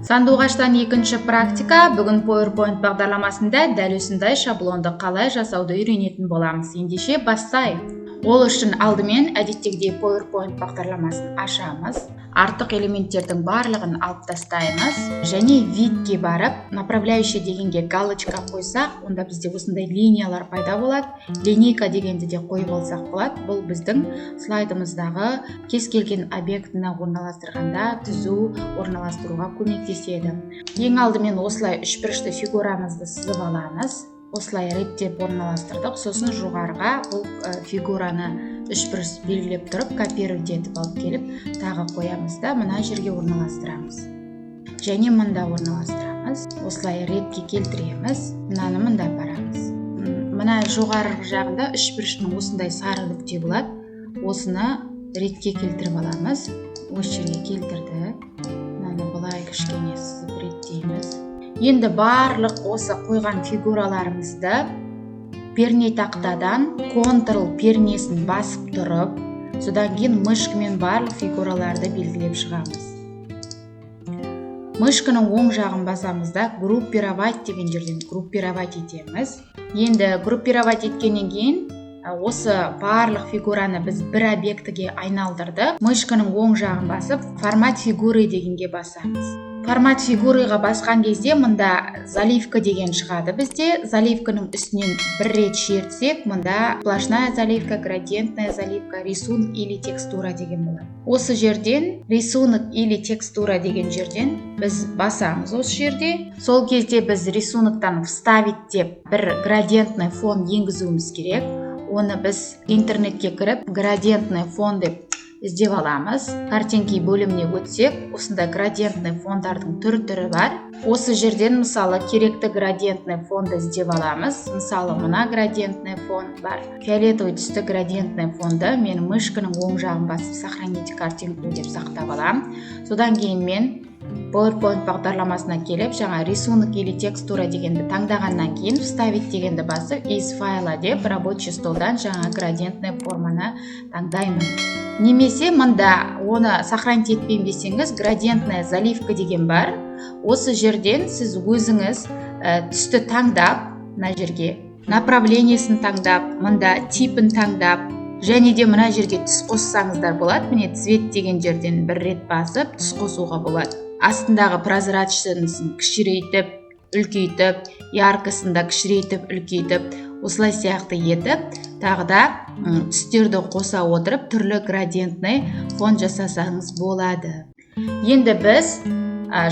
Сандуғаштан екінші практика. Бүгін PowerPoint бағдарламасында дәл осындай шаблонды қалай жасауды үйренетін боламыз. Ендеше бастайық. Ол үшін алдымен әдеттегідей PowerPoint бағдарламасын ашамыз. Артық элементтердің барлығын алып тастаймыз. Және видке барып, направляющий дегенге галочка қойсақ, онда бізде осындай линиялар пайда болады. Линейка дегенді де қойып алсақ болады. Бұл біздің слайдымыздағы кез келген объектіні орналастырғанда түзу орналастыруға көмектеседі. Ең алдымен осылай үшбұрышты фигурамызды сызып аламыз. Осылай реттеп орналастырдық. Сосын жоғарыға бұл фигураны үшбұрыш белгілеп тұрып, копировать етіп алып келіп, тағы қоямыз да мына жерге орналастырамыз. Және мында орналастырамыз. Осылай ретке келтіреміз. Мынаны мында апарамыз. Мына жоғарғы жағында үшбұрыштың осындай сары нүкте болады. Осыны ретке келтіріп аламыз. Осы жерге келтірді. Мынаны былай кішкене сызып реттейміз. Енді барлық осы қойған фигураларымызды перне тақтадан Ctrl пернесін басып тұрып, содан кейін мышкамен барлық фигураларды белгілеп шығамыз. Мышканың оң жағын басамыз да группировать деген жерден группировать етеміз. Енді группировать еткеннен кейін осы барлық фигураны біз бір объектіге айналдырдық. Мышканың оң жағын басып, формат фигуры дегенге басамыз. Формат фигурыға басқан кезде мында заливка деген шығады бізде. Заливканың үстінен бір рет шертсек, мында сплошная заливка, градиентная заливка, рисунок или текстура деген болады. Осы жерден рисунок или текстура деген жерден біз басамыз осы жерде. Сол кезде біз рисунктан вставить деп бір градиентный фон енгізуіміз керек. Оны біз интернетке кіріп, градиентный фон деп іздеп аламыз. Картинки бөліміне өтсек, осындай градиентный фондардың түрі бар. Осы жерден мысалы керекті градиентный фонды іздеп аламыз. Мысалы мына градиентный фон бар. Фиолетовый түсті градиентный фонды мен мышканың оң жағын басып сохранить картинку деп сақтап алам. Содан кейін мен PowerPoint бағдарламасына келіп, жаңа рисунок или текстура дегенді таңдағаннан кейін вставить дегенді басып, из файла деп рабочий столдан жаңа градиентный форманы таңдаймын. Немесе мында оны сохранить етпеймін десеңіз, градиентная заливка деген бар. Осы жерден сіз өзіңіз түсті таңдап, мына жерге направлениесін таңдап, мында типін таңдап, және де мына жерге түс қоссаңыздар болады. Міне цвет деген жерден бір рет басып, түс қосуға болады. Астындағы прозрачнысын кішірейтіп, үлкейтіп, яркысын да кішірейтіп, үлкейтіп, осылай сияқты етіп, тағы да түстерді қоса отырып, түрлі градиентный фон жасасаңыз болады. Енді біз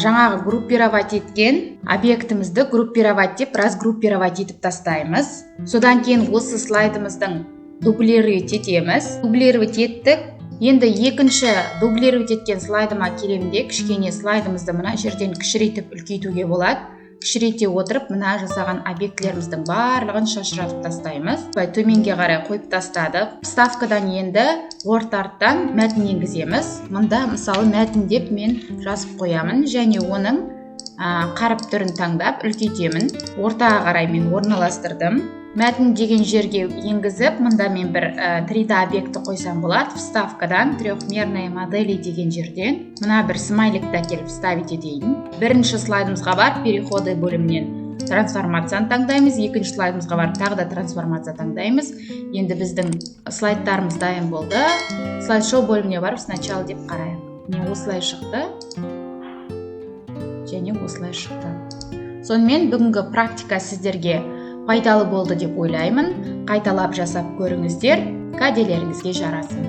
жаңағы группировать еткен объектімізді группировать деп, разгруппировать етіп тастаймыз. Содан кейін осы слайдымыздың дублировать етеміз. Дублировать еттік. Енді екінші дублировать еткен слайдыма келемде, кішкене слайдымызды мына жерден кішірейтіп үлкейтуге болады. Кішірейте отырып, мына жасаған объектілеріміздің барлығын шашыратып тастаймыз. Төменге қарай қойып тастадық. Вставкадан енді Word арттан мәтін енгіземіз. Мында мысалы мәтін деп мен жазып қоямын, және оның қаріп түрін таңдап үлкейтемін. Ортаға қарай мен орналастырдым. Мәтін деген жерге енгізіп, мында мен бір 3D объекті қойсам болады. Вставкадан трехмерные модели деген жерден мына бір смайликті әкеліп вставить етейін. Бірінші слайдымызға барып, переходы бөлімінен трансформацияны таңдаймыз. Екінші слайдымызға барып, тағы да трансформация таңдаймыз. Енді біздің слайдтарымыз дайын болды. Слайд-шоу бөліміне барып, сначала деп қарайық. Міне осылай шықты. Және осылай шықты. Сонымен бүгінгі практика сіздерге пайдалы болды деп ойлаймын. Қайталап жасап көріңіздер, кәделеріңізге жарасын.